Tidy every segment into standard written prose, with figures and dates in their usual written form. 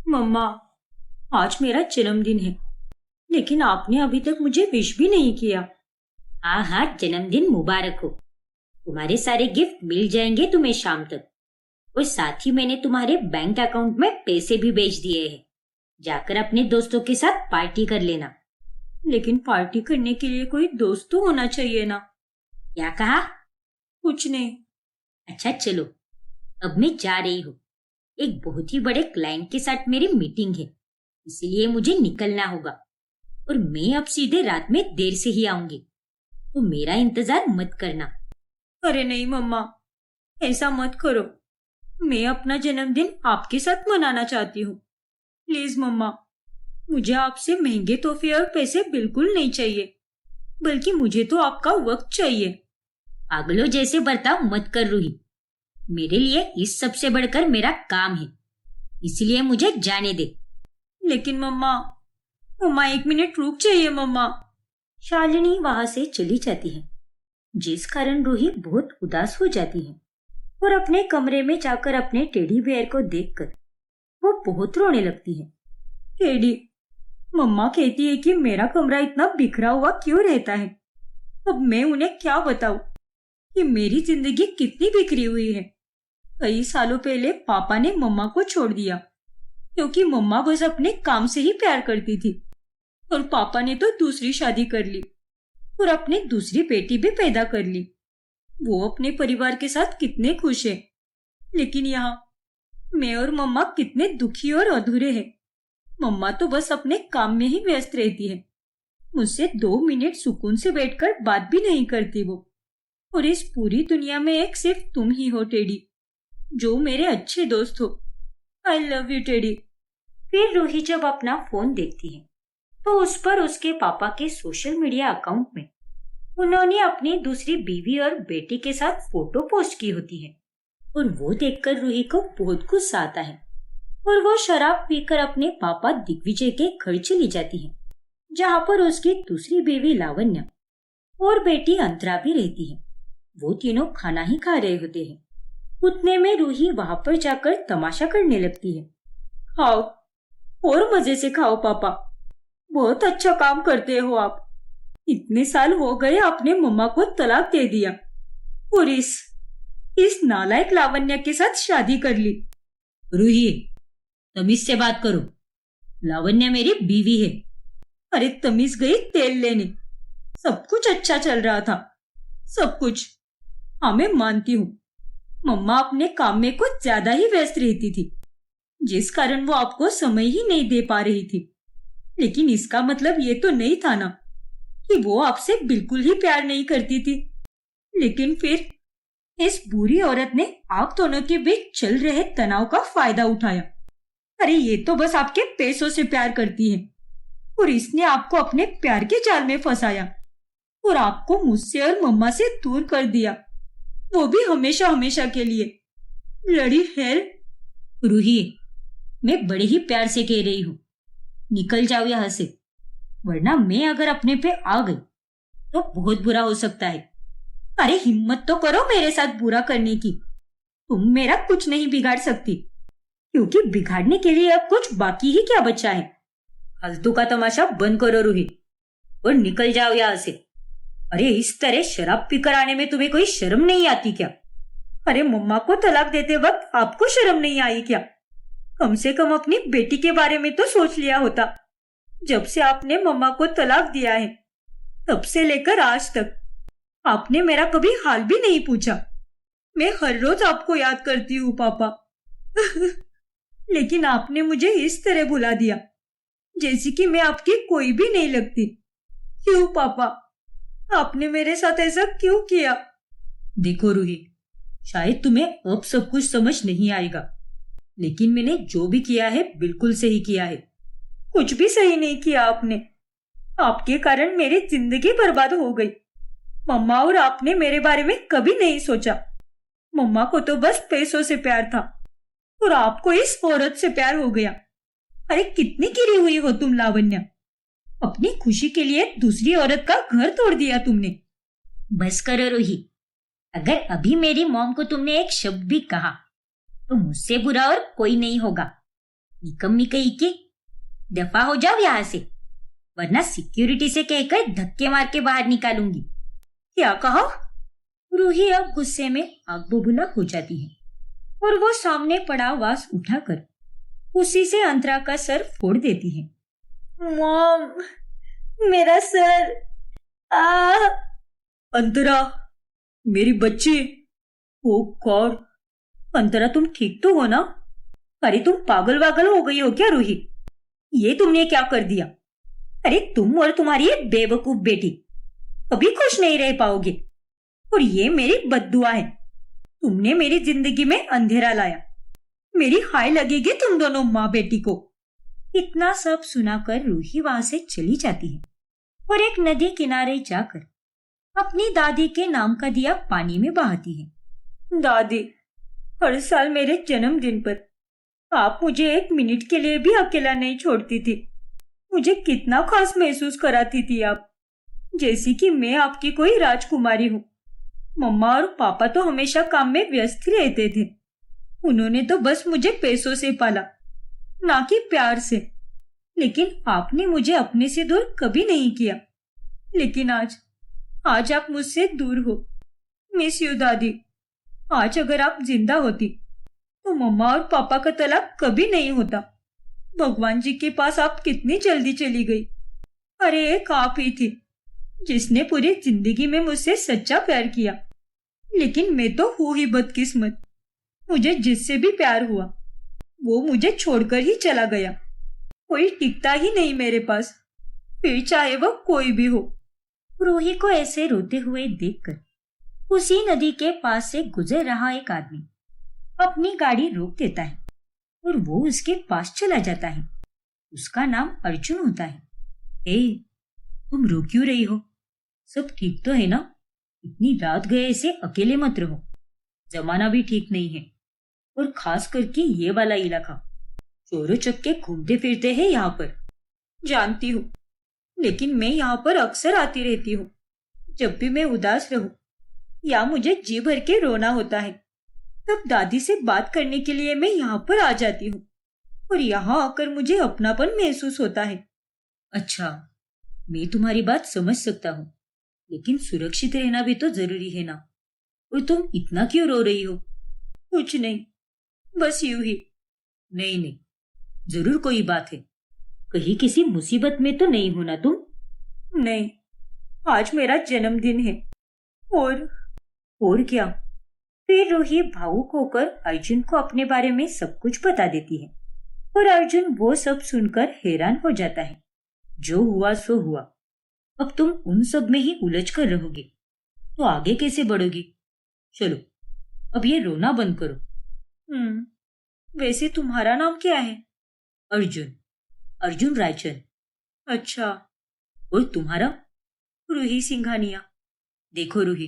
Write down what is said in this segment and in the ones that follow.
मम्मा, आज मेरा जन्मदिन है, लेकिन आपने अभी तक मुझे विश भी नहीं किया। हाँ हाँ, जन्मदिन मुबारक हो। तुम्हारे सारे गिफ्ट मिल जाएंगे तुम्हें शाम तक। और साथ ही मैंने तुम्हारे बैंक अकाउंट में पैसे भी भेज दिए हैं। जाकर अपने दोस्तों के साथ पार्टी कर लेना। लेकिन पार्टी करने के लिए कोई दोस्त तो होना चाहिए ना। क्या कहा? कुछ नहीं। अच्छा चलो, अब मैं जा रही हूँ। एक बहुत ही बड़े क्लाइंट के साथ मेरी मीटिंग है, इसलिए मुझे निकलना होगा। और मैं अब सीधे रात में देर से ही आऊंगी, तो मेरा इंतजार मत करना। अरे नहीं मम्मा, ऐसा मत करो। मैं अपना जन्मदिन आपके साथ मनाना चाहती हूँ। प्लीज मम्मा, मुझे आपसे महंगे तोहफे और पैसे बिल्कुल नहीं चाहिए, बल्कि मुझे तो आपका वक्त चाहिए। पागलों जैसे बर्ताव मत कर रूही। मेरे लिए इस सबसे बढ़कर मेरा काम है, इसलिए मुझे जाने दे। लेकिन मम्मा, मम्मा 1 मिनट रुक जाइए मम्मा। शालिनी वहां से चली जाती है, जिस कारण रूही बहुत उदास हो जाती है और अपने कमरे में जाकर अपने टेडी बेयर को देखकर वो बहुत रोने लगती है। टेडी, मम्मा कहती है कि मेरा कमरा इतना बिखरा हुआ क्यों रहता है। अब मैं उन्हें क्या बताऊं कि मेरी जिंदगी कितनी बिखरी हुई है। कई सालों पहले पापा ने मम्मा को छोड़ दिया, क्योंकि मम्मा बस अपने काम से ही प्यार करती थी। और पापा ने तो दूसरी शादी कर ली और अपनी दूसरी बेटी भी पैदा कर ली। वो अपने परिवार के साथ कितने खुश हैं, लेकिन यहाँ मैं और मम्मा कितने दुखी और अधूरे हैं। मम्मा तो बस अपने काम में ही व्यस्त रहती है, मुझसे 2 मिनट सुकून से बैठकर बात भी नहीं करती वो। और इस पूरी दुनिया में एक सिर्फ तुम ही हो टेडी, जो मेरे अच्छे दोस्त हो। I love you teddy. फिर रूही जब अपना फोन देखती है तो उस पर उसके पापा के सोशल मीडिया अकाउंट में उन्होंने अपनी दूसरी बीवी और बेटी के साथ फोटो पोस्ट की होती है। और वो देखकर रूही को बहुत गुस्सा आता है और वो शराब पीकर अपने पापा दिग्विजय के घर चली जाती है, जहाँ पर उसकी दूसरी बीवी लावण्य और बेटी अंतरा भी रहती है। वो तीनों खाना ही खा रहे होते हैं। उतने में रूही वहां पर जाकर तमाशा करने लगती है। खाओ और मजे से खाओ पापा, बहुत अच्छा काम करते हो आप। इतने साल हो गए आपने मम्मा को तलाक दे दिया और इस नालायक लावण्य के साथ शादी कर ली। रूही, तमीज से बात करो। लावण्य मेरी बीवी है। अरे तमीज गई तेल लेने। सब कुछ अच्छा चल रहा था, सब कुछ। हाँ मैं मानती हूँ, मम्मा अपने काम में कुछ ज्यादा ही व्यस्त रहती थी, जिस कारण वो आपको समय ही नहीं दे पा रही थी। लेकिन इसका मतलब ये तो नहीं था ना कि वो आपसे बिल्कुल ही प्यार नहीं करती थी। लेकिन फिर इस बुरी औरत ने आप दोनों के बीच चल रहे तनाव का फायदा उठाया। अरे ये तो बस आपके पैसों से प्यार करती है और इसने आपको अपने प्यार के जाल में फंसाया और आपको मुझसे और मम्मा से दूर कर दिया, वो भी हमेशा हमेशा के लिए। Bloody hell. रूही, मैं बड़े ही प्यार से कह रही हूँ, निकल जाओ यहाँ से, वरना मैं अगर अपने पे आ गई तो बहुत बुरा हो सकता है। अरे हिम्मत तो करो मेरे साथ बुरा करने की। तुम मेरा कुछ नहीं बिगाड़ सकती, क्योंकि बिगाड़ने के लिए अब कुछ बाकी ही क्या बचा है। फालतू का तमाशा बंद करो रूही और निकल जाओ यहाँ से। अरे इस तरह शराब पीकर आने में तुम्हें कोई शर्म नहीं आती क्या? अरे मम्मा को तलाक देते वक्त आपको शर्म नहीं आई क्या? कम से कम अपनी बेटी के बारे में तो सोच लिया होता। जब से आपने मम्मा को तलाक दिया है, तब से लेकर आज तक आपने मेरा कभी हाल भी नहीं पूछा। मैं हर रोज आपको याद करती हूँ पापा। लेकिन आपने मुझे इस तरह भुला दिया, जैसे कि मैं आपकी कोई भी नहीं लगती। क्यों पापा, आपने मेरे साथ ऐसा क्यों किया? देखो रूही, शायद तुम्हें अब सब कुछ समझ नहीं आएगा, लेकिन मैंने जो भी किया है बिल्कुल सही किया है। कुछ भी सही नहीं किया आपने। आपके कारण मेरी जिंदगी बर्बाद हो गई। मम्मा और आपने मेरे बारे में कभी नहीं सोचा। मम्मा को तो बस पैसों से प्यार था और आपको इस औरत से प्यार हो गया। अरे कितनी गिरी हुई हो तुम लावण्य। अपनी खुशी के लिए दूसरी औरत का घर तोड़ दिया तुमने। बस करो रूही, अगर अभी मेरी मॉम को तुमने एक शब्द भी कहा तो मुझसे बुरा और कोई नहीं होगा। निकम्मी कहीं की, दफा हो जाओ यहाँ से, वरना सिक्योरिटी से कहकर धक्के मार के बाहर निकालूंगी। क्या कहा? रूही अब गुस्से में आग बबूला हो जाती है और वो सामने पड़ा वास उठाकर उसी से अंतरा का सर फोड़ देती है। मॉम, मेरा सर। अंतरा, मेरी बच्ची। ओ गॉड, अंतरा तुम ठीक तो हो ना? अरे तुम पागल वागल हो गई हो क्या रूही? ये तुमने क्या कर दिया? अरे तुम और तुम्हारी ये बेवकूफ बेटी कभी खुश नहीं रह पाओगे, और ये मेरी बद्दुआ है। तुमने मेरी जिंदगी में अंधेरा लाया। मेरी हाय लगेगी तुम दोनों माँ बेटी को। इतना सब सुनाकर रूही वहां से चली जाती है और एक नदी किनारे जाकर अपनी दादी के नाम का दिया पानी में बहाती है। दादी, हर साल मेरे जन्मदिन पर आप मुझे एक मिनट के लिए भी अकेला नहीं छोड़ती थी। मुझे कितना खास महसूस कराती थी आप, जैसे कि मैं आपकी कोई राजकुमारी हूँ। मम्मा और पापा तो हमेशा काम में व्यस्त रहते थे। उन्होंने तो बस मुझे पैसों से पाला, ना कि प्यार से। लेकिन आपने मुझे अपने से दूर कभी नहीं किया। लेकिन आज आप मुझसे दूर हो। मिस यू दादी। आज अगर आप जिंदा होती तो मम्मा और पापा का तलाक कभी नहीं होता। भगवान जी के पास आप कितनी जल्दी चली गई। अरे एक आप ही थी जिसने पूरी जिंदगी में मुझसे सच्चा प्यार किया। लेकिन मैं तो हूँ ही बदकिस्मत। मुझे जिससे भी प्यार हुआ वो मुझे छोड़कर ही चला गया। कोई टिकता ही नहीं मेरे पास, फिर चाहे वह कोई भी हो। रूही को ऐसे रोते हुए देखकर उसी नदी के पास से गुजर रहा एक आदमी अपनी गाड़ी रोक देता है और वो उसके पास चला जाता है। उसका नाम अर्जुन होता है। ए, तुम रो क्यों रही हो? सब ठीक तो है ना? इतनी रात गए ऐसे अकेले मत रहो। जमाना भी ठीक नहीं है, और खास करके ये वाला इलाका। चोरों चक्के घूमते फिरते हैं यहाँ पर। जानती हूँ, लेकिन मैं यहाँ पर अक्सर आती रहती हूँ। जब भी मैं उदास रहूं या मुझे जी भर के रोना होता है, तब दादी से बात करने के लिए मैं यहाँ पर आ जाती हूँ, और यहाँ आकर मुझे अपनापन महसूस होता है। अच्छा, मैं तुम्हारी बात समझ सकता हूँ, लेकिन सुरक्षित रहना भी तो जरूरी है ना। और तुम इतना क्यों रो रही हो? कुछ नहीं, बस यूं ही। नहीं, जरूर कोई बात है। कहीं किसी मुसीबत में तो नहीं होना तुम? नहीं, आज मेरा जन्मदिन है। और क्या? फिर रूही भावुक होकर अर्जुन को अपने बारे में सब कुछ बता देती है, और अर्जुन वो सब सुनकर हैरान हो जाता है। जो हुआ सो हुआ। अब तुम उन सब में ही उलझ कर रहोगे तो आगे कैसे बढ़ोगी? चलो, अब ये रोना बंद करो। वैसे तुम्हारा नाम क्या है? अर्जुन रायचंद। अच्छा। और तुम्हारा? रूही सिंघानिया। देखो रूही,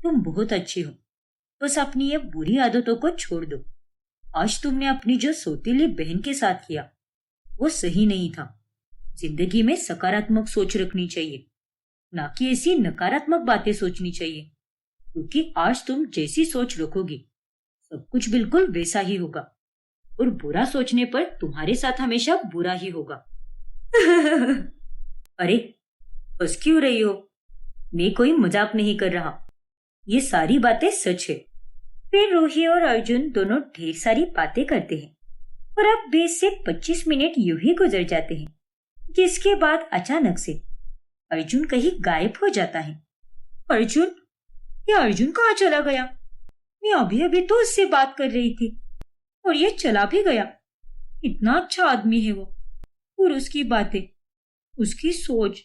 तुम बहुत अच्छी हो, बस अपनी ये बुरी आदतों को छोड़ दो। आज तुमने अपनी जो सौतेली बहन के साथ किया वो सही नहीं था। जिंदगी में सकारात्मक सोच रखनी चाहिए, ना कि ऐसी नकारात्मक बातें सोचनी चाहिए, क्योंकि आज तुम जैसी सोच रखोगे सब कुछ बिल्कुल वैसा ही होगा, और बुरा सोचने पर तुम्हारे साथ हमेशा बुरा ही होगा। अरे बस क्यों रही हो? मैं कोई मजाक नहीं कर रहा, ये सारी बातें सच है। फिर रूही और अर्जुन दोनों ढेर सारी बातें करते हैं, और अब 20 से 25 मिनट यूं ही गुजर जाते हैं, जिसके बाद अचानक से अर्जुन कहीं गायब हो जाता है। अर्जुन? ये अर्जुन कहाँ चला गया? मैं अभी अभी तो उससे बात कर रही थी, और ये चला भी गया। इतना अच्छा आदमी है वो, और उसकी बातें, उसकी सोच,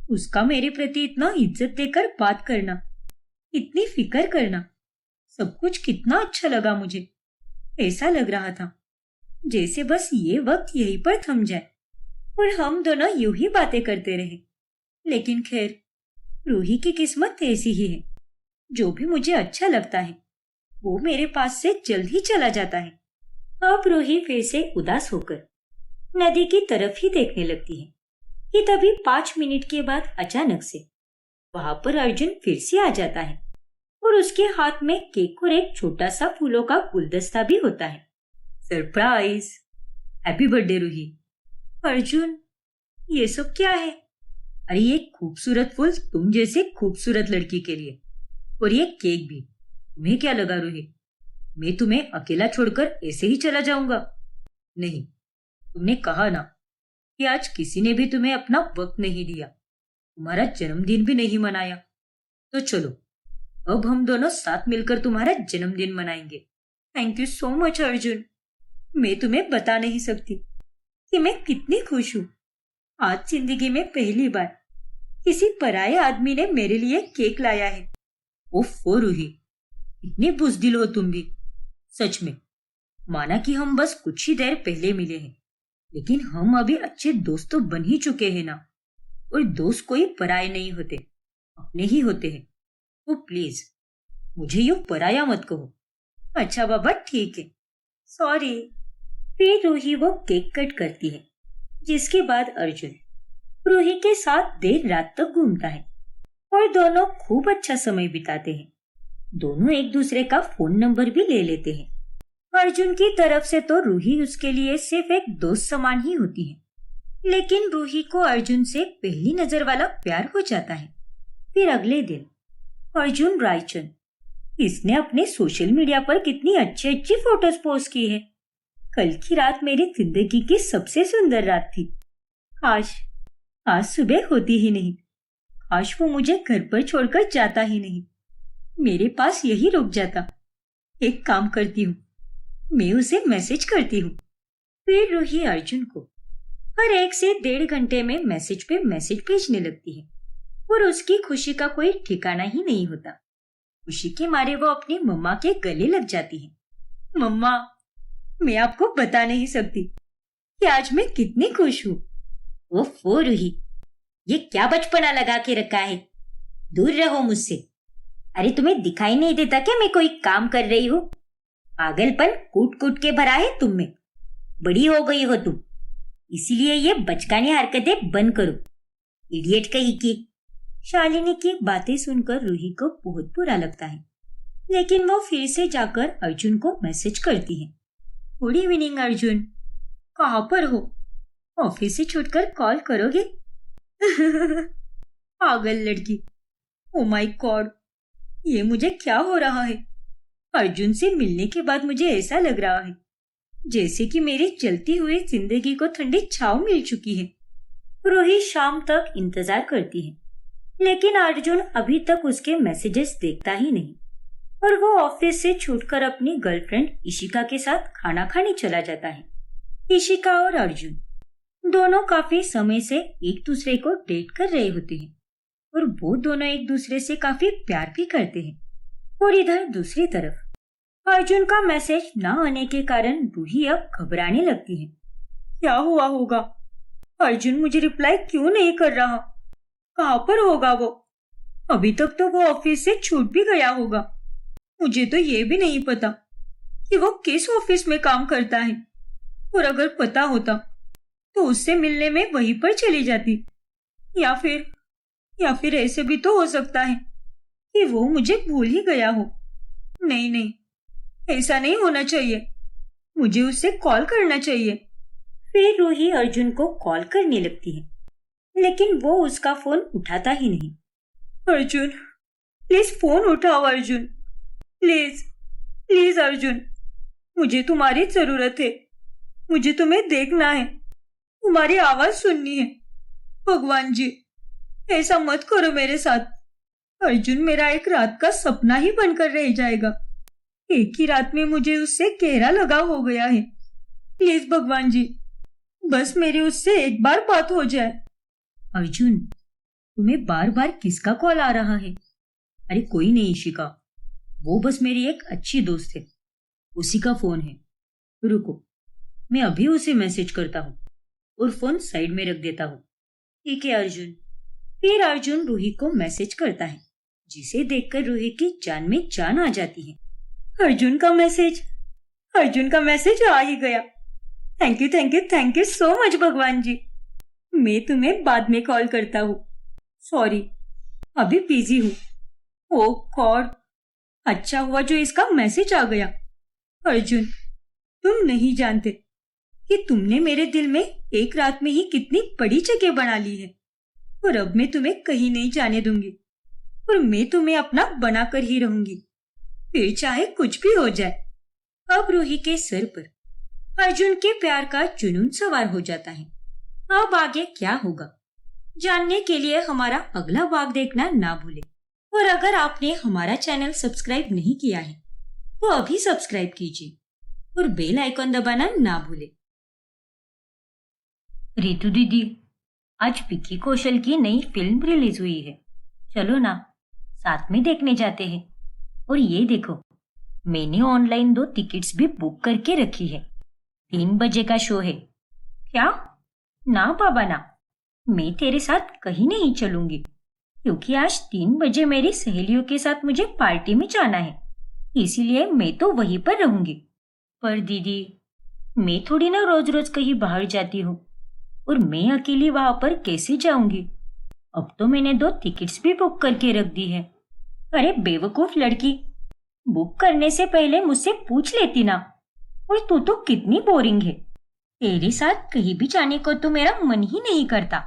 उसका मेरे प्रति इतना इज्जत देकर बात करना, इतनी फिक्र करना, सब कुछ कितना अच्छा लगा मुझे। ऐसा लग रहा था जैसे बस ये वक्त यहीं पर थम जाए और हम दोनों यूं ही बातें करते रहे। लेकिन खैर, रूही की किस्मत ऐसी ही है। जो भी मुझे अच्छा लगता है वो मेरे पास से जल्द ही चला जाता है। अब रूही फिर से उदास होकर नदी की तरफ ही देखने लगती है कि तभी 5 मिनट के बाद अचानक से वहां पर अर्जुन फिर से आ जाता है, और उसके हाथ में केक और एक छोटा सा फूलों का गुलदस्ता भी होता है। Surprise! Happy birthday Ruhi. Arjun, ये सब क्या है? अरे ये खूबसूरत फूल तुम जैसे खूबसूरत लड़की के लिए, और ये केक भी। तुम्हें क्या लगा रूही, मैं तुम्हें अकेला छोड़कर ऐसे ही चला जाऊंगा? नहीं, तुमने कहा ना कि आज किसी ने भी तुम्हें अपना वक्त नहीं दिया, तुम्हारा जन्मदिन भी नहीं मनाया। तो चलो, अब हम दोनों साथ मिलकर तुम्हारा जन्मदिन मनाएंगे। Thank you so much Arjun. मैं तुम्हें बता नहीं सकती कि मैं कितनी खुश हूँ। आज जिंदगी में पहली बार किसी पराये आदमी ने मेरे लिए केक लाया है। ओफो रूही, इतनी बुज़दिल हो तुम भी। सच में, माना कि हम बस कुछ ही देर पहले मिले हैं, लेकिन हम अभी अच्छे दोस्त तो बन ही चुके हैं ना। और दोस्त कोई पराये नहीं होते, अपने ही होते हैं। तो प्लीज मुझे यूं पराया मत कहो। अच्छा बाबा, ठीक है, सॉरी। फिर रूही वो केक कट करती है, जिसके बाद अर्जुन रूही के साथ देर रात तक घूमता है और दोनों खूब अच्छा समय बिताते हैं। दोनों एक दूसरे का फोन नंबर भी ले लेते हैं। अर्जुन की तरफ से तो रूही उसके लिए सिर्फ एक दोस्त समान ही होती है, लेकिन रूही को अर्जुन से पहली नजर वाला प्यार हो जाता है। फिर अगले दिन अर्जुन रायचंद, इसने अपने सोशल मीडिया पर कितनी अच्छी अच्छी फोटोज पोस्ट की है। कल की रात मेरी जिंदगी की सबसे सुंदर रात थी। काश आज सुबह होती ही नहीं। काश वो मुझे घर पर छोड़कर जाता ही नहीं, मेरे पास यही रुक जाता। एक काम करती हूँ, मैं उसे मैसेज करती हूँ। फिर रूही अर्जुन को हर 1 से 1.5 घंटे में मैसेज पे मैसेज भेजने लगती है और उसकी खुशी का कोई ठिकाना ही नहीं होता। खुशी के मारे वो अपनी मम्मा के गले लग जाती है। मम्मा, मैं आपको बता नहीं सकती कि आज मैं कितनी खुश हूँ। ओफो रूही, ये क्या बचपना लगा के रखा है? दूर रहो मुझसे। अरे तुम्हें दिखाई नहीं देता क्या मैं कोई काम कर रही हूँ? पागलपन कूट कूट के भरा है तुम में। बड़ी हो गई हो तुम, इसीलिए ये बचकानी हरकतें बंद करो। इडियट कहीं की। शालिनी की बातें सुनकर रूही को बहुत बुरा लगता है, लेकिन वो फिर से जाकर अर्जुन को मैसेज करती है। गुड इवनिंग अर्जुन, कहाँ पर हो? ऑफिस से छूटकर कॉल करोगे? पागल लड़की। ओ माय गॉड, ये मुझे क्या हो रहा है? अर्जुन से मिलने के बाद मुझे ऐसा लग रहा है जैसे कि मेरी चलती हुई जिंदगी को ठंडी छांव मिल चुकी है। रूही शाम तक इंतजार करती है, लेकिन अर्जुन अभी तक उसके मैसेजेस देखता ही नहीं और वो ऑफिस से छूटकर अपनी गर्लफ्रेंड इशिका के साथ खाना खाने चला जाता है। इशिका और अर्जुन दोनों काफी समय से एक दूसरे को डेट कर रहे होते हैं और वो दोनों एक दूसरे से काफी प्यार भी करते हैं। और इधर दूसरी तरफ अर्जुन का मैसेज न आने के कारण रूही अब घबराने लगती है। क्या हुआ होगा? अर्जुन मुझे रिप्लाई क्यों नहीं कर रहा? कहाँ पर होगा वो? अभी तक तो वो ऑफिस से छूट भी गया होगा। मुझे तो ये भी नहीं पता कि वो किस ऑफिस में काम करता है, और अगर पता होता तो उससे मिलने में वहीं पर चली जाती। या फिर ऐसे भी तो हो सकता है कि वो मुझे भूल ही गया हो। नहीं, ऐसा नहीं होना चाहिए। मुझे उससे कॉल करना चाहिए। फिर रूही अर्जुन को कॉल करने लगती है, लेकिन वो उसका फोन उठाता ही नहीं। अर्जुन, प्लीज फोन उठाओ अर्जुन, प्लीज अर्जुन, मुझे तुम्हारी जरूरत है। मुझे तुम्हें देखना है, तुम्हारी आवाज सुननी है। भगवान जी, ऐसा मत करो मेरे साथ। अर्जुन मेरा एक रात का सपना ही बनकर रह जाएगा। एक ही रात में मुझे उससे गहरा लगाव हो गया है। प्लीज भगवान जी, बस मेरी उससे एक बार बात हो जाए। अर्जुन, तुम्हें बार बार किसका कॉल आ रहा है? अरे कोई नहीं इशिका, वो बस मेरी एक अच्छी दोस्त है, उसी का फोन है। रुको, मैं अभी उसे मैसेज करता हूँ और फोन साइड में रख देता हूँ। ठीक है अर्जुन। फिर अर्जुन रूही को मैसेज करता है, जिसे देखकर रूही की जान में जान आ जाती है। अर्जुन का मैसेज आ ही गया। थैंक यू सो मच भगवान जी। मैं तुम्हें बाद में कॉल करता हूँ। सॉरी, अभी बिजी हूँ। ओह गॉड, अच्छा हुआ जो इसका मैसेज आ गया। अर्जुन, तुम नहीं जानते कि तुमने मेरे दिल में एक रात में ही कितनी बड़ी जगह बना ली है और अब मैं तुम्हें कहीं नहीं जाने दूंगी और मैं तुम्हें अपना बनाकर ही रहूंगी, फिर चाहे कुछ भी हो जाए। अब रूही के सिर पर अर्जुन के प्यार का जुनून सवार हो जाता है। अब आगे क्या होगा जानने के लिए हमारा अगला भाग देखना ना भूले। और अगर आपने हमारा चैनल सब्सक्राइब नहीं किया है तो अभी सब्सक्राइब कीजिए और बेल आइकॉन दबाना ना भूले। रितु दीदी, आज विक्की कौशल की नई फिल्म रिलीज हुई है, चलो ना साथ में देखने जाते हैं। और ये देखो, मैंने ऑनलाइन 2 टिकट्स भी बुक करके रखी है। 3 बजे का शो है। क्या? ना बाबा ना, मैं तेरे साथ कहीं नहीं चलूंगी क्योंकि आज 3 बजे मेरी सहेलियों के साथ मुझे पार्टी में जाना है, इसीलिए मैं तो वहीं पर रहूंगी। पर दीदी, मैं थोड़ी ना रोज रोज कहीं बाहर जाती हूँ और मैं अकेली वहां पर कैसे जाऊंगी? अब तो मैंने 2 टिकट्स भी बुक करके रख दी है। अरे बेवकूफ लड़की, बुक करने से पहले मुझसे पूछ लेती ना। और तू तो कितनी बोरिंग है, तेरे साथ कहीं भी जाने को तो मेरा मन ही नहीं करता।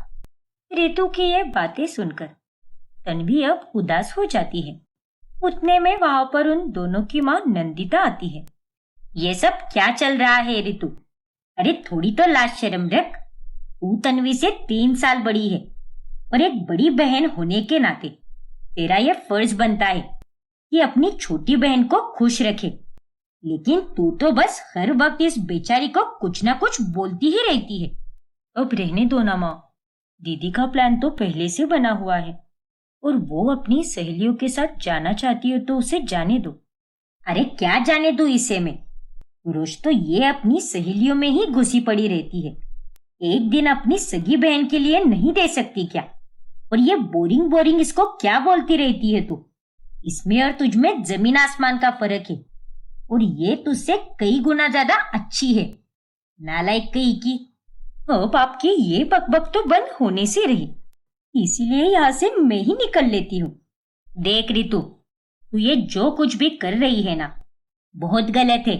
रितु की ये बातें सुनकर तन्वी अब उदास हो जाती है। उतने में वहां पर उन दोनों की माँ नंदिता आती है। ये सब क्या चल रहा है रितु? अरे थोड़ी तो लाज शर्म रख। तू तन्वी से 3 साल बड़ी है और एक बड़ी बहन होने के नाते तेरा यह फर्ज बनता है कि अपनी छोटी बहन को खुश रखे, लेकिन तू तो बस हर वक्त इस बेचारी को कुछ ना कुछ बोलती ही रहती है। अब रहने दो ना माँ, दीदी का प्लान तो पहले से बना हुआ है और वो अपनी सहेलियों के साथ जाना चाहती हो तो उसे जाने दो। अरे क्या जाने दो इसे मैं? रोज तो ये अपनी सहेलियों में ही घुसी पड़ी रहती है, एक दिन अपनी सगी बहन के लिए नहीं दे सकती क्या? और ये बोरिंग बोरिंग इसको क्या बोलती रहती है तू? इसमें और तुझ में जमीन आसमान का फर्क है और ये तुझसे कई गुना ज्यादा अच्छी है। नालायक कहीं की। अब आपकी ये बकबक तो बंद होने से रही, इसीलिए यहाँ से मैं ही निकल लेती हूँ। देख रितु, तू ये जो कुछ भी कर रही है ना, बहुत गलत है।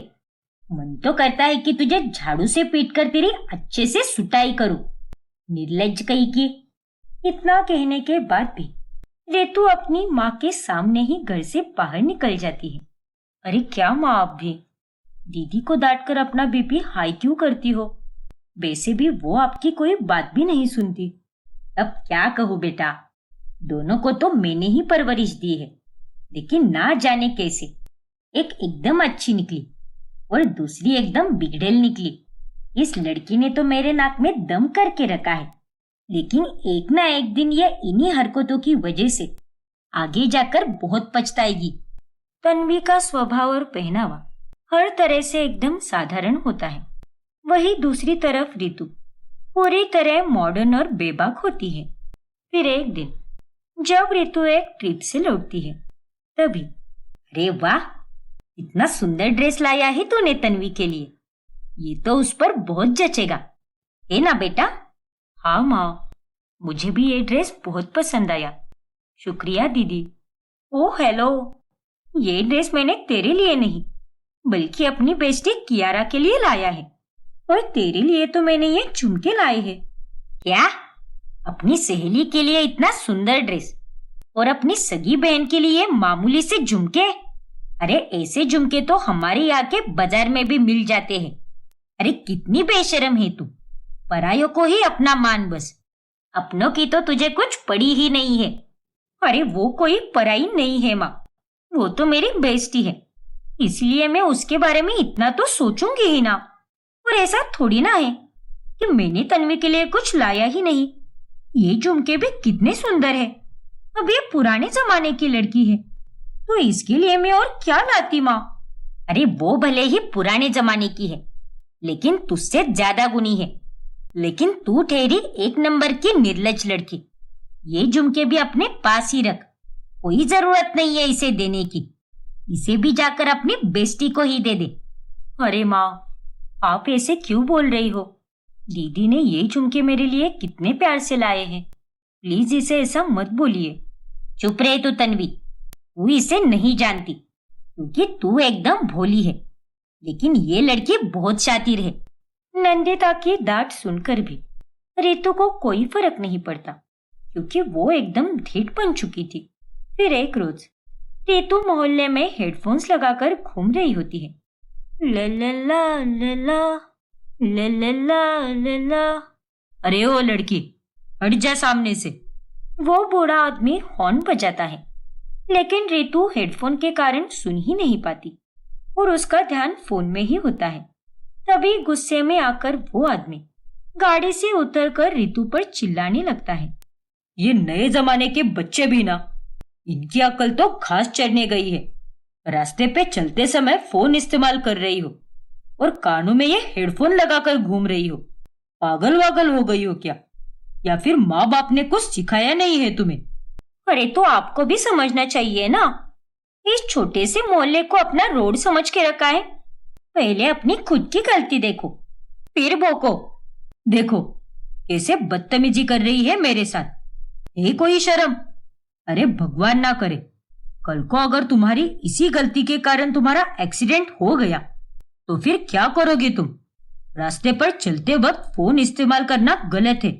मन तो करता है कि तुझे झाड़ू से पीट कर तेरी अच्छे से सुताई करूं। निर्लज्ज कहीं की। इतना कहने के बाद भी रितु अपनी माँ के सामने ही घर से बाहर निकल जाती है। अरे क्या माँ, आप भी दीदी को डांट कर अपना बीपी हाई क्यों करती हो? वैसे भी वो आपकी कोई बात भी नहीं सुनती। अब क्या कहूँ बेटा, दोनों को तो मैंने ही परवरिश दी है, लेकिन ना जाने कैसे एक एकदम अच्छी निकली और दूसरी एकदम बिगड़ेल निकली। इस लड़की ने तो मेरे नाक में दम करके रखा है, लेकिन एक ना एक दिन ये इन्हीं हरकतों की वजह से आगे जाकर बहुत पछताएगी। तन्वी का स्वभाव और पहनावा हर तरह से एकदम साधारण होता है, वही दूसरी तरफ रितु पूरी तरह मॉडर्न और बेबाक होती है। फिर एक दिन जब रितु एक ट्रिप से लौटती है तभी, अरे वाह, इतना सुंदर ड्रेस लाया है तूने तन्वी के लिए, ये तो उस पर बहुत जचेगा, है ना बेटा? हाँ माँ, मुझे भी ये ड्रेस बहुत पसंद आया। शुक्रिया दीदी। ओ हेलो, ये ड्रेस मैंने तेरे लिए नहीं बल्कि अपनी बेस्टी कियारा के लिए लाया है, और तेरे लिए तो मैंने ये झुमके लाए हैं। क्या? अपनी सहेली के लिए इतना सुंदर ड्रेस और अपनी सगी बहन के लिए मामूली से झुमके? अरे ऐसे झुमके तो हमारे यहाँ के बाजार में भी मिल जाते हैं। अरे कितनी बेशर्म है तू, परायों को ही अपना मान, बस अपनों की तो तुझे कुछ पड़ी ही नहीं है। अरे वो कोई पराई नहीं है माँ, वो तो मेरी बेस्टी है, इसलिए मैं उसके बारे में इतना तो सोचूंगी ही ना। और ऐसा थोड़ी ना है कि मैंने तन्वी के लिए कुछ लाया ही नहीं। ये झुमके भी कितने सुंदर है। अब ये पुराने जमाने की लड़की है तो इसके लिए मैं और क्या लाती माँ? अरे वो भले ही पुराने जमाने की है लेकिन तुझसे ज्यादा गुणी है। लेकिन तू ठहरी 1 नंबर की निर्लज लड़की। ये झुमके भी अपने पास ही रख, कोई जरूरत नहीं है इसे देने की। इसे भी जाकर अपनी बेस्टी को ही दे दे। अरे माँ, आप ऐसे क्यों बोल रही हो? दीदी ने ये झुमके मेरे लिए कितने प्यार से लाए हैं, प्लीज इसे ऐसा मत बोलिए। चुप रहे तू तन्वी, तू इसे नहीं जानती क्योंकि तू एकदम भोली है, लेकिन ये लड़की बहुत शातिर है। नंदिता की डांट सुनकर भी रितु को कोई फर्क नहीं पड़ता, क्योंकि वो एकदम ढीठ बन चुकी थी। फिर एक रोज रितु मोहल्ले में हेडफोन्स लगाकर घूम रही होती है। ला ला ला ला ला ला ला ला ला ला। अरे ओ लड़की, हट जा सामने से। वो बूढ़ा आदमी हॉर्न बजाता है, लेकिन रितु हेडफोन के कारण सुन ही नहीं पाती और उसका ध्यान फोन में ही होता है। तभी गुस्से में आकर वो आदमी गाड़ी से उतरकर रितु पर चिल्लाने लगता है। ये नए जमाने के बच्चे भी ना, इनकी अकल तो घास चढ़ने गई है। रास्ते पे चलते समय फोन इस्तेमाल कर रही हो और कानों में ये हेडफोन लगाकर घूम रही हो। पागल वागल हो गई हो क्या? या फिर माँ बाप ने कुछ सिखाया नहीं है तुम्हें? अरे तो आपको भी समझना चाहिए ना, इस छोटे से मोहल्ले को अपना रोड समझ के रखा है। पहले अपनी खुद की गलती देखो, फिर भोको। देखो कैसे बदतमीजी कर रही है मेरे साथ। है कोई शर्म? अरे भगवान ना करे, कल को अगर तुम्हारी इसी गलती के कारण तुम्हारा एक्सीडेंट हो गया तो फिर क्या करोगे तुम? रास्ते पर चलते वक्त फोन इस्तेमाल करना गलत है।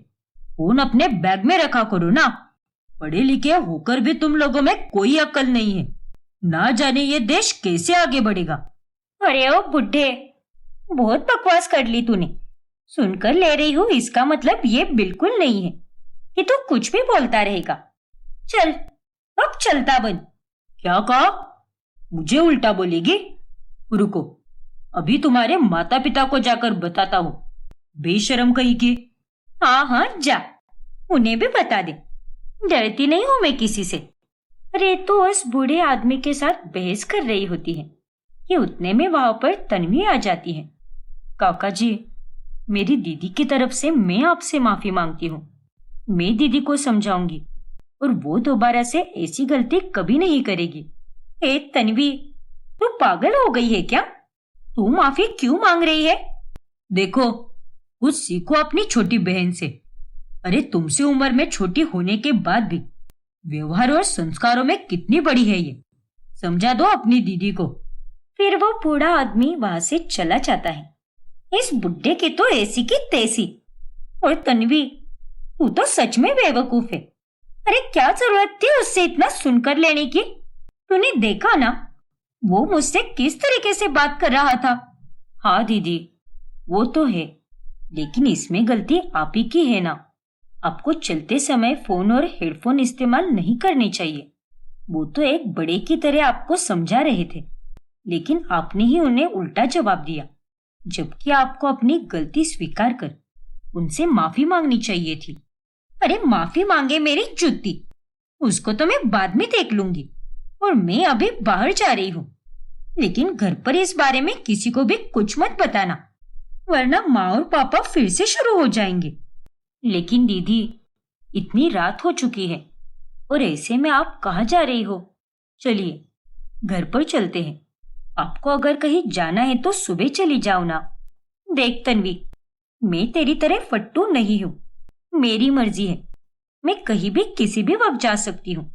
फोन अपने बैग में रखा करो ना। पढ़े लिखे होकर भी तुम लोगों में कोई अक्ल नहीं है। ना जाने ये देश कैसे आगे बढ़ेगा। अरे ओ बुढ़े, बहुत बकवास कर ली तूने। सुनकर ले रही हूँ इसका मतलब ये बिल्कुल नहीं है कि तू कुछ भी बोलता रहेगा। चल अब चलता बन। क्या कहा? मुझे उल्टा बोलेगी? रुको, अभी तुम्हारे माता पिता को जाकर बताता हूँ। बेशरम कहीं की। हाँ हाँ जा, उन्हें भी बता दे। डरती नहीं हूं मैं किसी से। रितु उस बूढ़े आदमी के साथ बहस कर रही होती है कि उतने में वहां पर तन्वी आ जाती है। काका जी, मेरी दीदी की तरफ से मैं आपसे माफी मांगती हूँ। मैं दीदी को समझाऊंगी और वो दोबारा से ऐसी गलती कभी नहीं करेगी। ए तन्वी, तू पागल हो गई है क्या? तू माफी क्यों मांग रही है? देखो, कुछ सीखो अपनी छोटी बहन से। अरे तुमसे उम्र में छोटी होने के बाद भी व्यवहार और संस्कारों में कितनी बड़ी है ये। समझा दो अपनी दीदी को। फिर वो बूढ़ा आदमी वहां से चला जाता है। इस बुड्ढे की तो ऐसी की तैसी। और तन्वी, तू तो सच में बेवकूफ है। अरे क्या जरूरत थी उससे इतना सुनकर लेने की? तूने देखा ना वो मुझसे किस तरीके से बात कर रहा था। हाँ दीदी, वो तो है, लेकिन इसमें गलती आप ही की है ना। आपको चलते समय फोन और हेडफोन इस्तेमाल नहीं करने चाहिए। वो तो एक बड़े की तरह आपको समझा रहे थे, लेकिन आपने ही उन्हें उल्टा जवाब दिया, जबकि आपको अपनी गलती स्वीकार कर उनसे माफी मांगनी चाहिए थी। अरे माफी मांगे मेरी जूती, उसको तो मैं बाद में देख लूंगी। और मैं अभी बाहर जा रही हूँ, लेकिन घर पर इस बारे में किसी को भी कुछ मत बताना, वरना माँ और पापा फिर से शुरू हो जाएंगे। लेकिन दीदी, इतनी रात हो चुकी है और ऐसे में आप कहाँ जा रही हो? चलिए घर पर चलते हैं। आपको अगर कहीं जाना है तो सुबह चली जाओ ना। देख तन्वी, मैं तेरी तरह फट्टू नहीं हूँ। मेरी मर्जी है, मैं कहीं भी किसी भी वक्त जा सकती हूँ।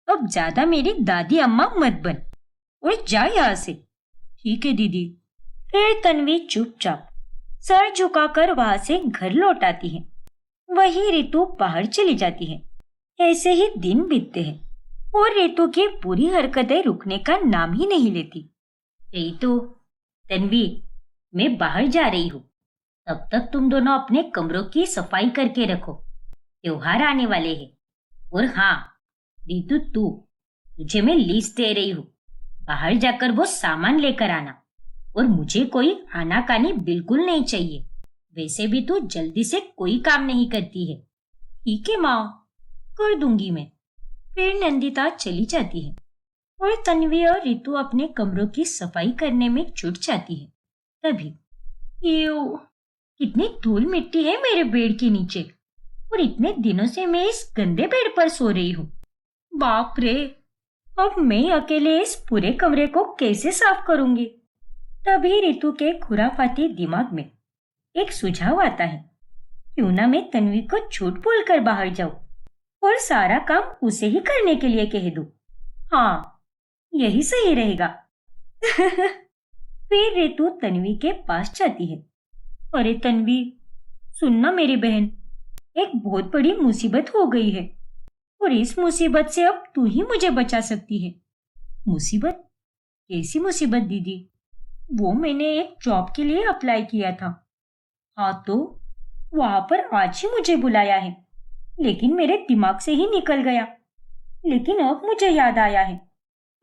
अब ज्यादा मेरी दादी अम्मा मत बन और जा यहाँ से। ठीक है दीदी। फिर तन्वी चुपचाप सर झुकाकर वहां से घर लौट आती है। वही रितु बाहर चली जाती है। ऐसे ही दिन बीतते हैं और रितु की बुरी हरकतें रुकने का नाम ही नहीं लेती। रितु, तन्वी, मैं बाहर जा रही हूँ। तब तक तुम दोनों अपने कमरों की सफाई करके रखो, त्योहार आने वाले हैं। और हाँ रितु, तुझे मैं लिस्ट दे रही हूँ, बाहर जाकर वो सामान लेकर आना। और मुझे कोई आनाकानी बिल्कुल नहीं चाहिए। वैसे भी तू जल्दी से कोई काम नहीं करती है। ठीक है माँ, कर दूंगी मैं। फिर नंदिता चली जाती है और तन्वी और रितु अपने कमरों की सफाई करने में जुट जाती है। तभी कितनी धूल मिट्टी है मेरे बेड के नीचे, और इतने दिनों से मैं इस गंदे बेड पर सो रही हूँ। बाप रे, अब मैं अकेले इस पूरे कमरे को कैसे साफ करूंगी? तभी रितु के खुराफाती दिमाग में एक सुझाव आता है। क्यों ना मैं तन्वी को झूठ बोलकर बाहर जाऊं और सारा काम उसे ही करने के लिए कह दूं। हाँ, यही सही रहेगा। फिर रितु तन्वी के पास जाती है अरे तन्वी, सुनना मेरी बहन, एक बहुत बड़ी मुसीबत हो गई है और इस मुसीबत से अब तू ही मुझे बचा सकती है। मुसीबत? कैसी मुसीबत दीदी? वो मैंने एक जॉब के लिए अप्लाई किया था। हाँ तो वहां पर आज ही मुझे बुलाया है, लेकिन मेरे दिमाग से ही निकल गया। लेकिन अब मुझे याद आया है,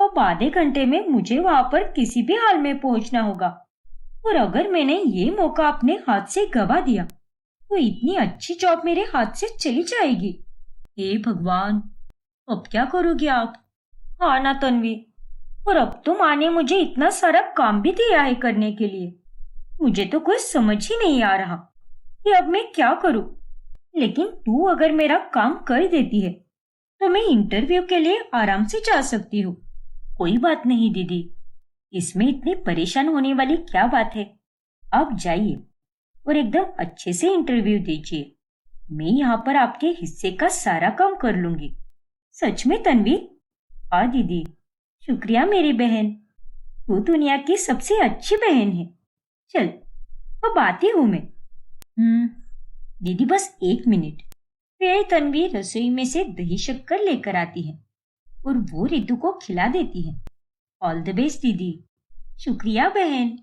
अब आधे घंटे में मुझे वहां पर किसी भी हाल में पहुंचना होगा। और अगर मैंने ये मौका अपने हाथ से गवा दिया तो इतनी अच्छी जॉब मेरे हाथ से चली जाएगी। हे भगवान, अब क्या करोगे आप? हाँ ना तन्वी, और अब तो माँ ने मुझे इतना सारा काम भी दिया है करने के लिए। मुझे तो कुछ समझ ही नहीं आ रहा कि अब मैं क्या करूं। लेकिन तू अगर मेरा काम कर देती है तो मैं इंटरव्यू के लिए आराम से जा सकती हूँ। कोई बात नहीं दीदी, इसमें इतनी परेशान होने वाली क्या बात है। आप जाइए और एकदम अच्छे से इंटरव्यू दीजिए। मैं यहाँ पर आपके हिस्से का सारा काम कर लूंगी। सच में तन्वी? हाँ दीदी, शुक्रिया मेरी बहन, तू दुनिया की सबसे अच्छी बहन है। चल अब आती हूँ मैं। दीदी बस 1 मिनट। फिर तन्वी रसोई में से दही शक्कर लेकर आती है और वो रितु को खिला देती है। ऑल द बेस्ट दीदी। शुक्रिया बहन।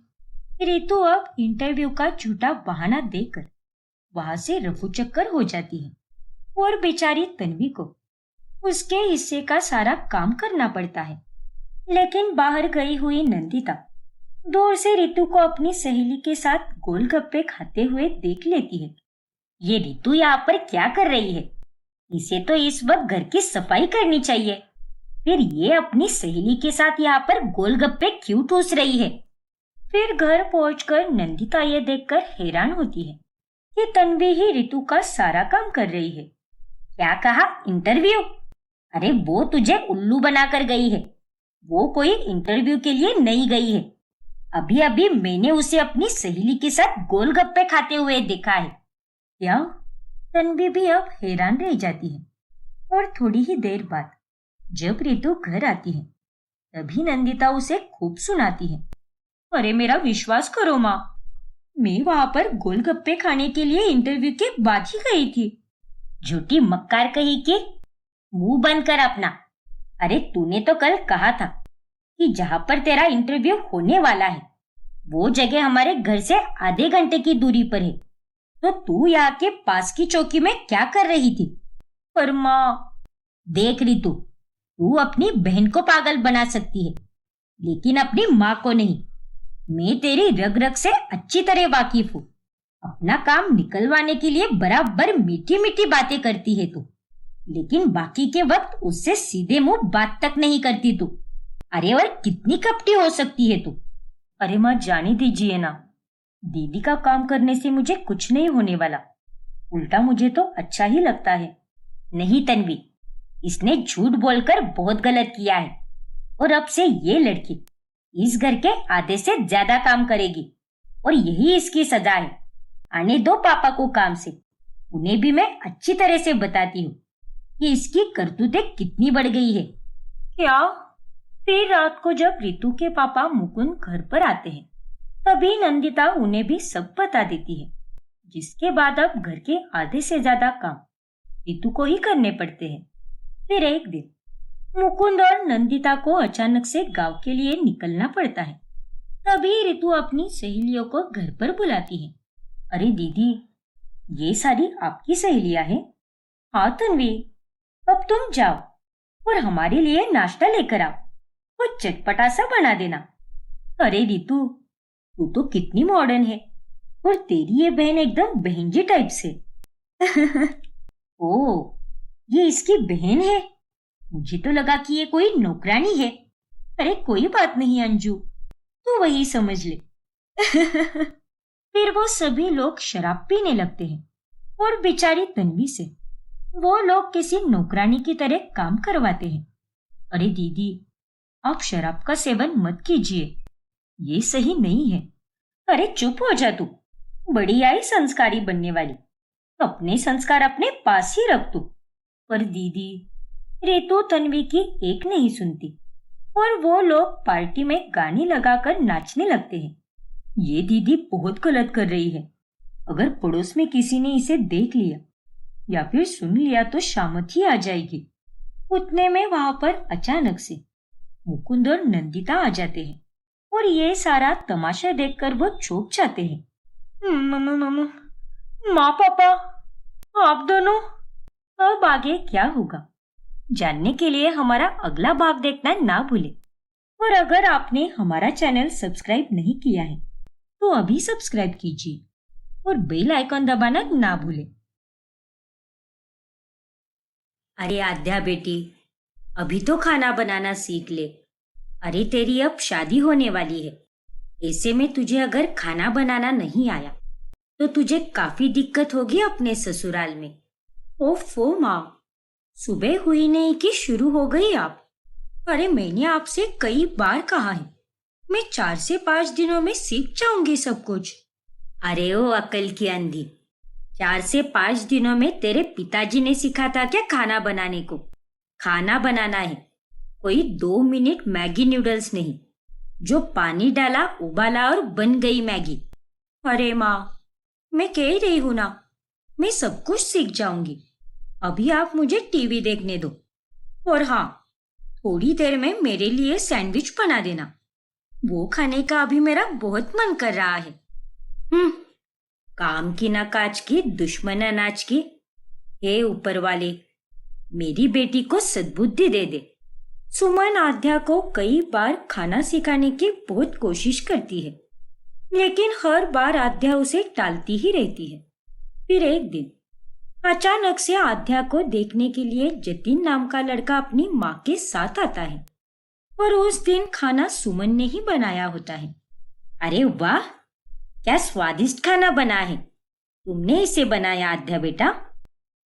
रितु अब इंटरव्यू का झूठा बहाना देकर वहां से रफू चक्कर हो जाती है और बेचारी तन्वी को उसके हिस्से का सारा काम करना पड़ता है। लेकिन बाहर गई हुई नंदिता दूर से रितु को अपनी सहेली के साथ गोलगप्पे खाते हुए देख लेती है। ये रितु यहाँ पर क्या कर रही है? इसे तो इस वक्त घर की सफाई करनी चाहिए। फिर ये अपनी सहेली के साथ यहाँ पर गोलगप्पे क्यों ठूस रही है? फिर घर पहुंचकर नंदिता ये देखकर हैरान होती है कि तन्वी ही रितु का सारा काम कर रही है। क्या कहा? इंटरव्यू? अरे वो तुझे उल्लू बनाकर गई है। वो कोई इंटरव्यू के लिए नहीं गई है। अभी अभी मैंने उसे अपनी सहेली के साथ गोलगप्पे खाते हुए देखा है। क्या? तन्वी भी अब हैरान रह जाती है। और थोड़ी ही देर बाद जब रितु घर आती है तभी नंदिता उसे खूब सुनाती है। अरे मेरा विश्वास करो माँ, मैं वहां पर गोलगप्पे खाने के लिए इंटरव्यू के बाद ही गई थी। झूठी मक्कार कही कि मुंह बंद कर अपना। अरे तूने तो कल कहा था कि जहां पर तेरा इंटरव्यू होने वाला है वो जगह हमारे घर से आधे घंटे की दूरी पर है, तो तू यहाँ के पास की चौकी में क्या कर रही थी? पर माँ, देख रितु, तू अपनी बहन को पागल बना सकती है लेकिन अपनी माँ को नहीं। मैं तेरी रग रग से अच्छी तरह वाकिफ हूँ। अपना काम निकलवाने के लिए बराबर मीठी मीठी बातें करती है तू, लेकिन बाकी के वक्त उससे सीधे मुंह बात तक नहीं करती तू। अरे और कितनी कपटी हो सकती है तू? अरे माँ जाने दीजिए ना, दीदी का काम करने से मुझे कुछ नहीं होने वाला, उल्टा मुझे तो अच्छा ही लगता है। नहीं तन्वी, इसने झूठ बोलकर बहुत गलत किया है और अब से ये लड़की इस घर के आधे से ज्यादा काम करेगी और यही इसकी सजा है। आने दो पापा को काम से, उन्हें भी मैं अच्छी तरह से बताती हूँ कि इसकी करतूतें कितनी बढ़ गई है। क्या? फिर रात को जब रितु के पापा मुकुंद घर पर आते हैं तभी नंदिता उन्हें भी सब बता देती है, जिसके बाद अब घर के आधे से ज्यादा काम रितु को ही करने पड़ते हैं। फिर एक दिन मुकुंद और नंदिता को अचानक से गांव के लिए निकलना पड़ता है। तभी रितु अपनी सहेलियों को घर पर बुलाती है। अरे दीदी, ये सारी आपकी सहेलियां हैं? हाँ तन्वी, अब तुम जाओ और हमारे लिए नाश्ता लेकर आओ, वो चटपटा सा बना देना। अरे रितु, तू तो कितनी मॉडर्न है और तेरी ये बहन एकदम बहनजी टाइप से। ओ, ये इसकी बहन है? मुझे तो लगा कि ये कोई नौकरानी है। अरे कोई बात नहीं अंजू, तू वही समझ ले। फिर वो सभी लोग शराब पीने लगते हैं और बेचारी तन्वी से वो लोग किसी नौकरानी की तरह काम करवाते हैं। अरे दीदी, आप शराब का सेवन मत कीजिए, ये सही नहीं है। अरे चुप हो जा तू, बड़ी आई संस्कारी बनने वाली, अपने संस्कार अपने पास ही रख तू। पर दीदी, रितु तन्वी की एक नहीं सुनती और वो लोग पार्टी में गाने लगाकर नाचने लगते हैं। ये दीदी बहुत गलत कर रही है, अगर पड़ोस में किसी ने इसे देख लिया या फिर सुन लिया तो शामत ही आ जाएगी। उतने में वहां पर अचानक से मुकुंद और नंदिता आ जाते हैं और ये सारा तमाशा देखकर वो चौंक जाते हैं। माँ पापा, आप दोनों। अब आगे क्या होगा जानने के लिए हमारा अगला भाग देखना ना भूलें। और अगर आपने हमारा चैनल सब्सक्राइब नहीं किया है तो अभी सब्सक्राइब कीजिए और बेल आइकन दबाना ना भूलें। अरे आद्या बेटी, अभी तो खाना बनाना सीख ले। अरे तेरी अब शादी होने वाली है। ऐसे में तुझे अगर खाना बनाना नहीं आया तो तुझे काफी दिक्कत होगी अपने ससुराल में। ओफो माँ, सुबह हुई नहीं कि शुरू हो गई आप। अरे मैंने आपसे कई बार कहा है, मैं 4 से 5 दिनों में सीख जाऊंगी सब कुछ। अरे ओ अकल की अंधी, 4 से 5 दिनों में तेरे पिताजी ने सिखा था क्या खाना बनाने को? खाना बनाना है, कोई 2 मिनट मैगी नूडल्स नहीं, जो पानी डाला, उबाला और बन गई मैगी। अरे माँ, मैं कह रही हूं ना, मैं सब कुछ सीख जाऊंगी। अभी आप मुझे टीवी देखने दो। और हाँ, थोड़ी देर में मेरे लिए सैंडविच बना देना, वो खाने का अभी मेरा बहुत मन कर रहा है। काम की ना काज की, दुश्मन अनाज की। हे ऊपर वाले, मेरी बेटी को सद्बुद्धि दे दे। सुमन आद्या को कई बार खाना सिखाने की बहुत कोशिश करती है, लेकिन हर बार आद्या उसे टालती ही रहती है। फिर एक दिन अचानक से आद्या को देखने के लिए जतिन नाम का लड़का अपनी माँ के साथ आता है और उस दिन खाना सुमन ने ही बनाया होता है। अरे वाह, क्या स्वादिष्ट खाना बना है। तुमने इसे बनाया आद्या बेटा?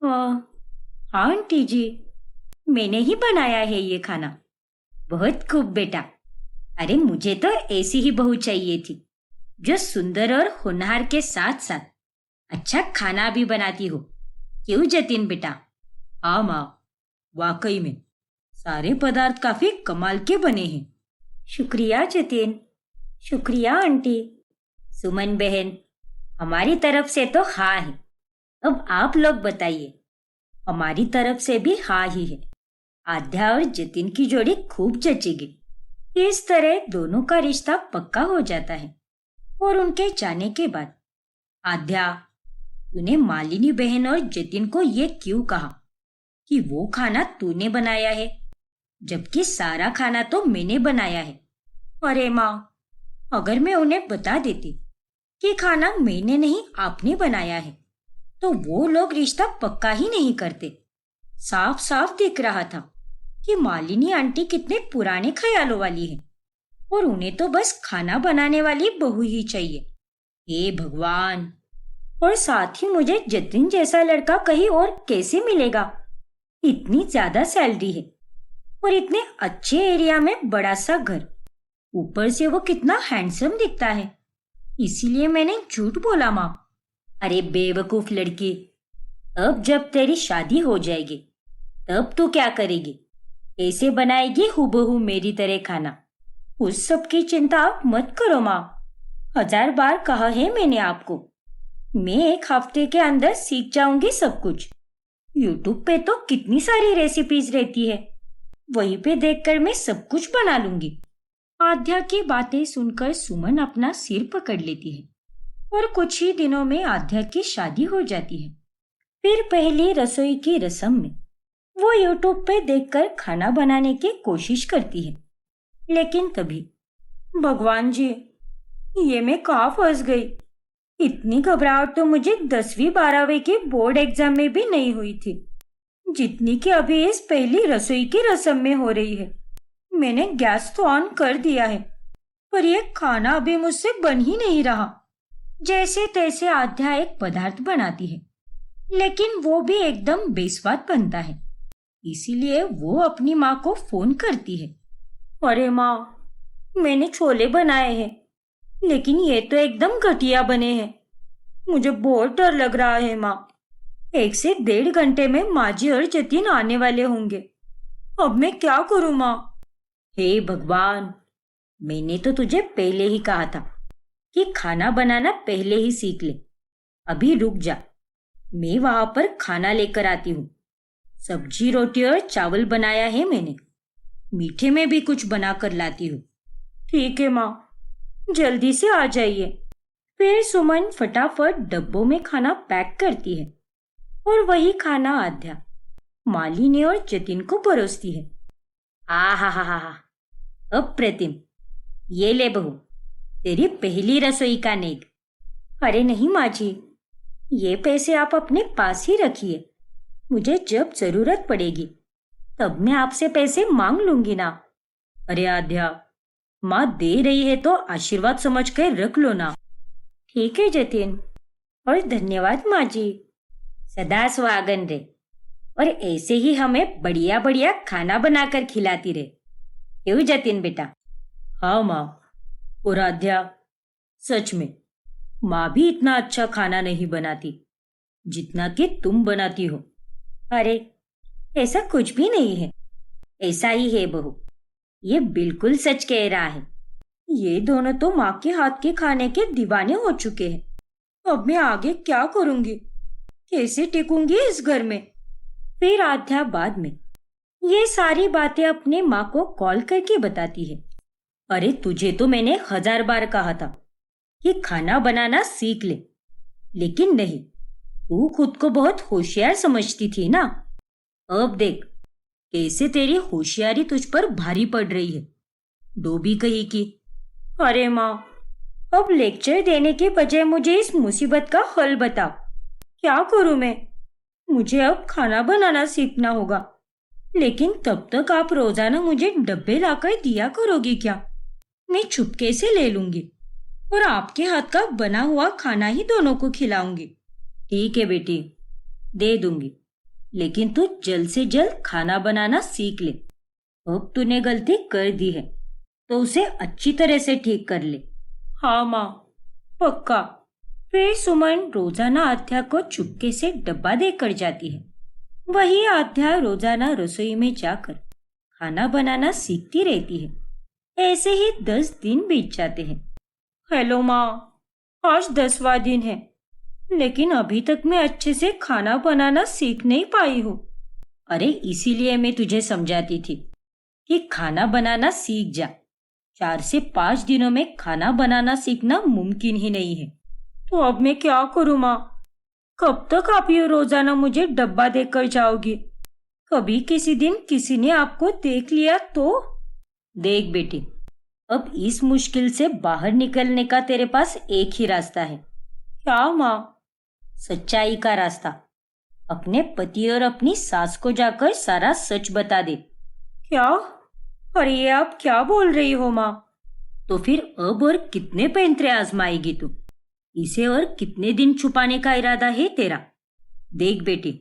हाँ आंटी जी, मैंने ही बनाया है ये खाना। बहुत खूब बेटा। अरे मुझे तो ऐसी ही बहू चाहिए थी, जो सुंदर और होनहार के साथ साथ अच्छा खाना भी बनाती हो। क्यों जतिन बेटा? हाँ माँ, वाकई में सारे पदार्थ काफी कमाल के बने हैं। शुक्रिया जतिन। शुक्रिया आंटी। सुमन बहन, हमारी तरफ से तो हाँ है। अब आप लोग बताइए। हमारी तरफ से भी हाँ ही है। आद्या और जतिन की जोड़ी खूब जचेगी। इस तरह दोनों का रिश्ता पक्का हो जाता है। और उनके जाने के बाद आद्या, तूने मालिनी बहन और जतिन को ये क्यों कहा कि वो खाना तूने बनाया है, जबकि सारा खाना तो मैंने बनाया है? अरे माँ, अगर मैं उन्हें बता देती कि खाना मैंने नहीं आपने बनाया है तो वो लोग रिश्ता पक्का ही नहीं करते। साफ साफ दिख रहा था कि मालिनी आंटी कितने पुराने ख्यालों वाली है और उन्हें तो बस खाना बनाने वाली बहू ही चाहिए। हे भगवान! और साथ ही मुझे जतिन जैसा लड़का कहीं और कैसे मिलेगा? इतनी ज्यादा सैलरी है और इतने अच्छे एरिया में बड़ा सा घर, ऊपर से वो कितना हैंडसम दिखता है। इसीलिए मैंने झूठ बोला माँ। अरे बेवकूफ लड़की, अब जब तेरी शादी हो जाएगी तब तू क्या करेगी? कैसे बनाएगी हूबहू मेरी तरह खाना? उस सब की चिंता आप मत करो माँ। 1000 बार कहा है मैंने आपको, मैं 1 हफ्ते के अंदर सीख जाऊंगी सब कुछ। यूट्यूब पे तो कितनी सारी रेसिपीज रहती है, वहीं पे देखकर मैं सब कुछ बना लूंगी। आद्या की बातें सुनकर सुमन अपना सिर पकड़ लेती है और कुछ ही दिनों में आद्या की शादी हो जाती है। फिर पहली रसोई की रस्म में वो यूट्यूब पे देखकर खाना बनाने की कोशिश करती है, लेकिन तभी भगवान जी, ये मैं कहाँ फंस गई। इतनी घबराहट तो मुझे 10वीं 12वीं के बोर्ड एग्जाम में भी नहीं हुई थी, जितनी कि अभी इस पहली रसोई की रस्म में हो रही है। मैंने गैस तो ऑन कर दिया है, पर यह खाना अभी मुझसे बन ही नहीं रहा। जैसे तैसे आद्या एक पदार्थ बनाती है, लेकिन वो भी एकदम बेस्वाद बनता है। इसीलिए वो अपनी माँ को फोन करती है। अरे माँ, मैंने छोले बनाए हैं, लेकिन ये तो एकदम घटिया बने हैं। मुझे बहुत डर लग रहा है माँ। 1 से 1.5 घंटे में माँ जी और जतिन आने वाले होंगे। अब मैं क्या करूँ माँ? हे भगवान, मैंने तो तुझे पहले ही कहा था कि खाना बनाना पहले ही सीख ले। अभी रुक जा, मैं वहां पर खाना लेकर आती हूँ। सब्जी, रोटी और चावल बनाया है मैंने। मीठे में भी कुछ बना कर लाती हूँ। ठीक है माँ, जल्दी से आ जाइए। फिर सुमन फटाफट डब्बों में खाना पैक करती है और वही खाना आध्या, मालिनी और जतिन को परोसती है। आ हा हा हा, अप्रतिम। ये ले बहू, तेरी पहली रसोई का नेक। अरे नहीं माँ जी, ये पैसे आप अपने पास ही रखिए। मुझे जब जरूरत पड़ेगी तब मैं आपसे पैसे मांग लूंगी ना। अरे आध्या, माँ दे रही है तो आशीर्वाद समझ कर रख लो ना। ठीक है जतिन, और धन्यवाद माँ जी। सदा सुहागन रहे और ऐसे ही हमें बढ़िया बढ़िया खाना बनाकर खिलाती रहे। क्यों जतिन बेटा? हाँ माँ। और आध्या, सच में माँ भी इतना अच्छा खाना नहीं बनाती जितना कि तुम बनाती हो। अरे ऐसा कुछ भी नहीं है, ऐसा ही है बहू। ये बिल्कुल सच कह रहा है। ये दोनों तो माँ के हाथ के खाने के दीवाने हो चुके हैं। अब मैं आगे क्या करूंगी? कैसे टिकूंगी इस घर में? फिर आध्या बाद में ये सारी बातें अपने माँ को कॉल करके बताती है। अरे तुझे तो मैंने 1000 बार कहा था कि खाना बनाना सीख ले, लेकिन नहीं, तू खुद को बहुत होशियार समझती थी ना। अब देख कैसे तेरी होशियारी तुझ पर भारी पड़ रही है। डोबी कही की। अरे माँ, अब लेक्चर देने के बजाय मुझे इस मुसीबत का हल बताओ। क्या करूं मैं? मुझे अब खाना बनाना सीखना होगा, लेकिन तब तक आप रोजाना मुझे डब्बे लाकर दिया करोगी क्या? मैं चुपके से ले लूंगी और आपके हाथ का बना हुआ खाना ही दोनों को खिलाऊंगी। ठीक है बेटी, दे दूंगी, लेकिन तू जल्द से जल्द खाना बनाना सीख ले। अब तूने गलती कर दी है तो उसे अच्छी तरह से ठीक कर ले। हाँ माँ, पक्का। फिर सुमन रोजाना आध्या को चुपके से डब्बा देकर जाती है। वही आध्या रोजाना रसोई में जाकर खाना बनाना सीखती रहती है। ऐसे ही 10 दिन बीत जाते हैं। हेलो माँ, आज 10वां दिन है, लेकिन अभी तक मैं अच्छे से खाना बनाना सीख नहीं पाई हूँ। अरे इसीलिए मैं तुझे समझाती थी कि खाना बनाना सीख जा। 4 से 5 दिनों में खाना बनाना सीखना मुमकिन ही नहीं है। तो अब मैं क्या करूँ माँ? कब तक आप ये रोजाना मुझे डब्बा देकर जाओगी? कभी किसी दिन किसी ने आपको देख लिया तो? देख बेटी, अब इस मुश्किल से बाहर निकलने का तेरे पास एक ही रास्ता है। क्या माँ? सच्चाई का रास्ता। अपने पति और अपनी सास को जाकर सारा सच बता दे। क्या? अरे ये आप क्या बोल रही हो माँ? तो फिर अब और कितने पैंतरे आजमाएगी तू? इसे और कितने दिन छुपाने का इरादा है तेरा? देख बेटी,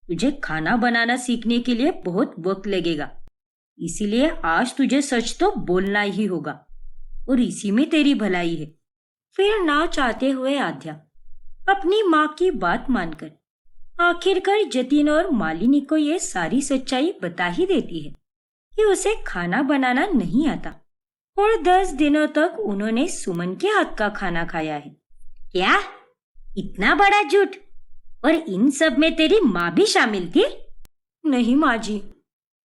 तुझे खाना बनाना सीखने के लिए बहुत वक्त लगेगा, इसीलिए आज तुझे सच तो बोलना ही होगा और इसी में तेरी भलाई है। फिर ना चाहते हुए आध्या अपनी माँ की बात मानकर आखिरकार जतिन और मालिनी को ये सारी सच्चाई बता ही देती है कि उसे खाना बनाना नहीं आता और 10 दिनों तक उन्होंने सुमन के हाथ का खाना खाया है। क्या? इतना बड़ा झूठ? और इन सब में तेरी माँ भी शामिल थी? नहीं माँ जी,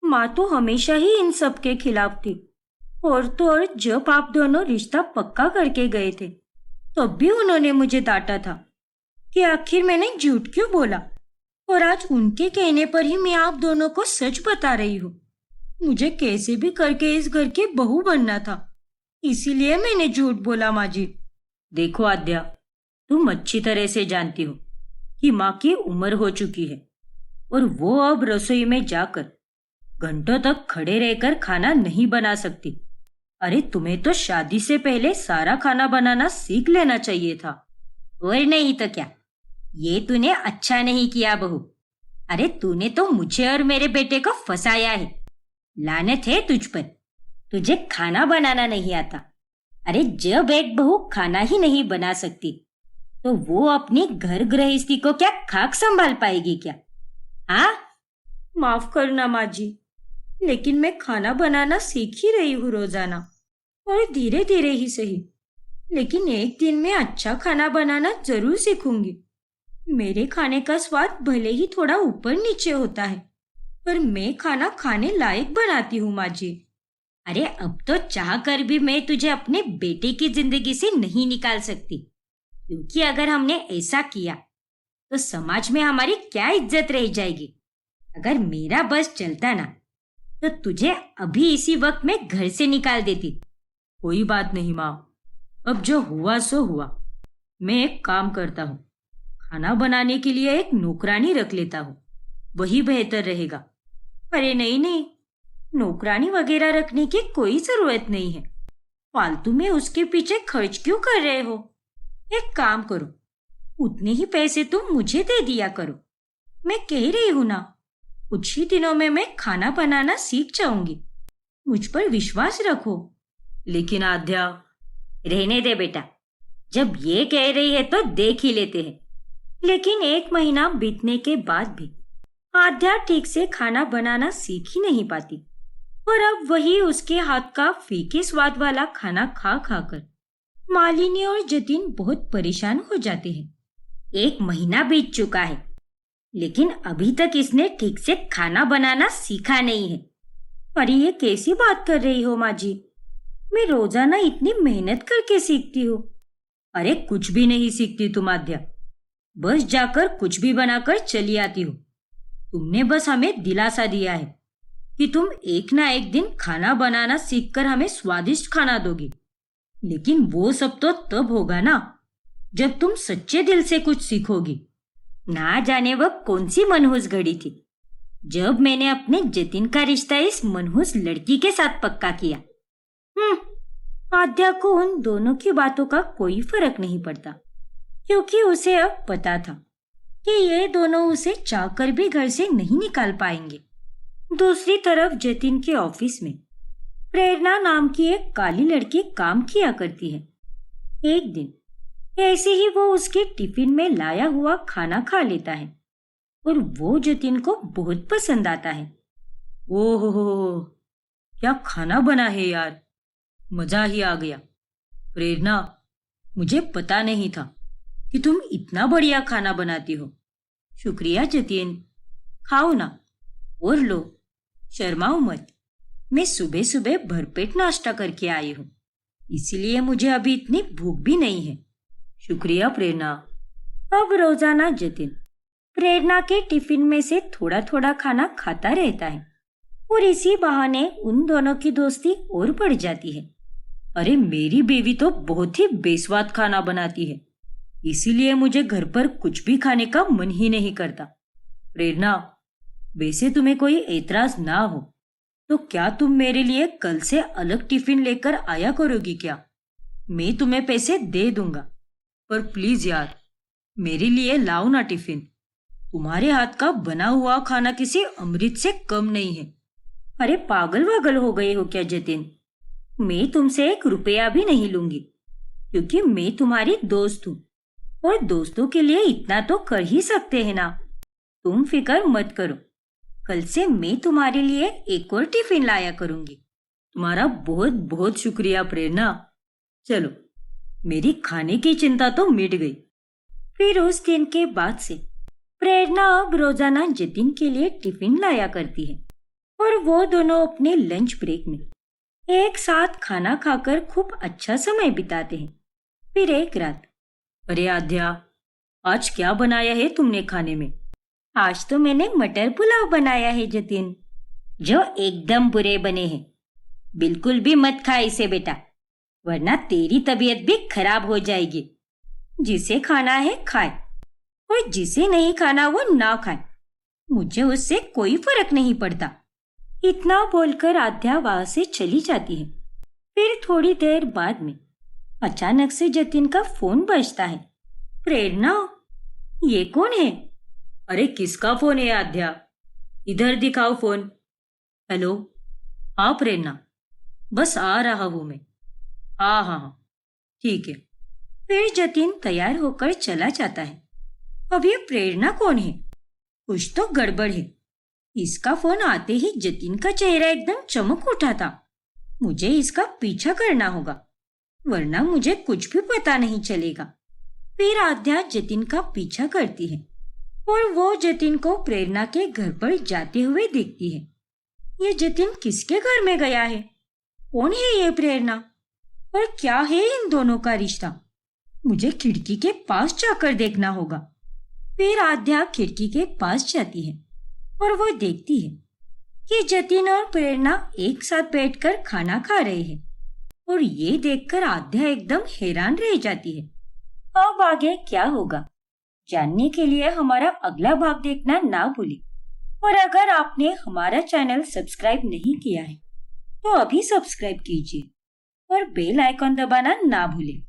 माँ तो हमेशा ही इन सब के खिलाफ थी। और तो और जब आप दोनों रिश्ता पक्का करके गए थे तब भी उन्होंने मुझे डांटा था कि आखिर मैंने झूठ क्यों बोला। और आज उनके कहने पर ही मैं आप दोनों को सच बता रही हूँ। मुझे कैसे भी करके इस घर की बहू बनना था, इसीलिए मैंने झूठ बोला माँ जी। देखो आद्या, तुम अच्छी तरह से जानती हो कि माँ की उम्र हो चुकी है और वो अब रसोई में जाकर घंटों तक खड़े रहकर खाना नहीं बना सकती। अरे तुम्हें तो शादी से पहले सारा खाना बनाना सीख लेना चाहिए था। और नहीं तो क्या, ये तूने अच्छा नहीं किया बहू। अरे तूने तो मुझे और मेरे बेटे को फंसाया है। लानत है तुझ पर, तुझे खाना बनाना नहीं आता। अरे जब एक बहू खाना ही नहीं बना सकती तो वो अपनी घर गृहस्थी को क्या खाक संभाल पाएगी क्या? हाँ? माफ करना माँ जी, लेकिन मैं खाना बनाना सीख ही रही हूँ रोजाना, और धीरे धीरे ही सही, लेकिन एक दिन मैं अच्छा खाना बनाना जरूर सीखूंगी। मेरे खाने का स्वाद भले ही थोड़ा ऊपर नीचे होता है, पर मैं खाना खाने लायक बनाती हूँ माँ जी। अरे अब तो चाह कर भी मैं तुझे अपने बेटे की जिंदगी से नहीं निकाल सकती, क्योंकि अगर हमने ऐसा किया तो समाज में हमारी क्या इज्जत रह जाएगी। अगर मेरा बस चलता ना तो तुझे अभी इसी वक्त मैं घर से निकाल देती। कोई बात नहीं माँ, अब जो हुआ सो हुआ। मैं एक काम करता हूँ, खाना बनाने के लिए एक नौकरानी रख लेता हूँ, वही बेहतर रहेगा। अरे नहीं नहीं, नौकरानी वगैरह रखने की कोई जरूरत नहीं है। फालतू में उसके पीछे खर्च क्यों कर रहे हो? एक काम करो, उतने ही पैसे तुम मुझे दे दिया करो। मैं कह रही हूं ना, कुछ ही दिनों में मैं खाना बनाना सीख जाऊंगी। मुझ पर विश्वास रखो। लेकिन आद्या। रहने दे बेटा, जब ये कह रही है तो देख ही लेते हैं। लेकिन 1 महीना बीतने के बाद भी आद्या ठीक से खाना बनाना सीख ही नहीं पाती, और अब वही उसके हाथ का फीके स्वाद वाला खाना खा खाकर मालिनी और जतिन बहुत परेशान हो जाते हैं। 1 महीना बीत चुका है, लेकिन अभी तक इसने ठीक से खाना बनाना सीखा नहीं है। अरे ये कैसी बात कर रही हो माँ जी? मैं रोजाना इतनी मेहनत करके सीखती हूँ। अरे कुछ भी नहीं सीखती तुम आद्या, बस जाकर कुछ भी बनाकर चली आती हो। तुमने बस हमें दिलासा दिया है कि तुम एक ना एक दिन खाना बनाना सीखकर हमें स्वादिष्ट खाना दोगी। लेकिन वो सब तो तब होगा ना जब तुम सच्चे दिल से कुछ सीखोगी। ना जाने वह कौन सी मनहूस घड़ी थी जब मैंने अपने जतिन का रिश्ता इस मनहूस लड़की के साथ पक्का किया। आद्या को उन दोनों की बातों का कोई फर्क नहीं पड़ता, क्योंकि उसे अब पता था कि ये दोनों उसे चाहकर भी घर से नहीं निकाल पाएंगे। दूसरी तरफ जतिन के ऑफिस में प्रेरणा नाम की एक काली लड़की काम किया करती है। एक दिन ऐसे ही वो उसके टिफिन में लाया हुआ खाना खा लेता है और वो जतिन को बहुत पसंद आता है। ओहो, क्या खाना बना है यार, मजा ही आ गया। प्रेरणा, मुझे पता नहीं था कि तुम इतना बढ़िया खाना बनाती हो। शुक्रिया जतिन, खाओ ना और लो, शर्माओ मत। मैं सुबह सुबह भरपेट नाश्ता करके आई हूँ, इसीलिए मुझे अभी इतनी भूख भी नहीं है। शुक्रिया प्रेरणा। अब रोजाना जतिन प्रेरणा के टिफिन में से थोड़ा थोड़ा खाना खाता रहता है और इसी बहाने उन दोनों की दोस्ती और बढ़ जाती है। अरे मेरी बेबी तो बहुत ही बेस्वाद खाना बनाती है, इसीलिए मुझे घर पर कुछ भी खाने का मन ही नहीं करता। प्रेरणा, वैसे तुम्हें कोई एतराज ना हो तो क्या तुम मेरे लिए कल से अलग टिफिन लेकर आया करोगी क्या? मैं तुम्हें पैसे दे दूंगा, पर प्लीज यार मेरे लिए लाओ ना टिफिन। तुम्हारे हाथ का बना हुआ खाना किसी अमृत से कम नहीं है। अरे पागल वागल हो गए हो क्या जतिन? मैं तुमसे 1 रुपया भी नहीं लूंगी, क्योंकि मैं तुम्हारी दोस्त हूँ और दोस्तों के लिए इतना तो कर ही सकते हैं ना। तुम फिक्र मत करो, कल से मैं तुम्हारे लिए एक और टिफिन लाया करूंगी। तुम्हारा बहुत बहुत शुक्रिया प्रेरणा। चलो, मेरी खाने की चिंता तो मिट गई। फिर उस दिन के बाद से प्रेरणा अब रोजाना जतिन के लिए टिफिन लाया करती है और वो दोनों अपने लंच ब्रेक में एक साथ खाना खाकर खूब अच्छा समय बिताते हैं। फिर एक रात, अरे आद्या, आज क्या बनाया है तुमने खाने में? आज तो मैंने मटर पुलाव बनाया है जतिन, जो एकदम बुरे बने हैं। बिल्कुल भी मत खा इसे बेटा, वरना तेरी तबीयत भी खराब हो जाएगी। जिसे खाना है खाए और जिसे नहीं खाना वो ना खाए, मुझे उससे कोई फर्क नहीं पड़ता। इतना बोलकर आद्या वहां से चली जाती है। फिर थोड़ी देर बाद में अचानक से जतिन का फोन बजता है। प्रेरणा, ये कौन है? अरे किसका फोन है आद्या? इधर दिखाओ फोन। हेलो, हाँ प्रेरणा, बस आ रहा हूं मैं। हाँ हाँ हाँ, ठीक है। फिर जतिन तैयार होकर चला जाता है। अब ये प्रेरणा कौन है? कुछ तो गड़बड़ है। इसका फोन आते ही जतिन का चेहरा एकदम चमक उठा था। मुझे इसका पीछा करना होगा, वरना मुझे कुछ भी पता नहीं चलेगा। फिर आद्या जतिन का पीछा करती है और वो जतिन को प्रेरणा के घर पर जाते हुए देखती है। ये जतिन किसके घर में गया है? कौन है ये प्रेरणा? और क्या है इन दोनों का रिश्ता? मुझे खिड़की के पास जाकर देखना होगा। फिर आद्या खिड़की के पास जाती है और वो देखती है कि जतिन और प्रेरणा एक साथ बैठकर खाना खा रहे हैं। और ये देखकर आद्या एकदम हैरान रह जाती है। अब आगे क्या होगा जानने के लिए हमारा अगला भाग देखना ना भूलें। और अगर आपने हमारा चैनल सब्सक्राइब नहीं किया है तो अभी सब्सक्राइब कीजिए और बेल आइकॉन दबाना ना भूलें।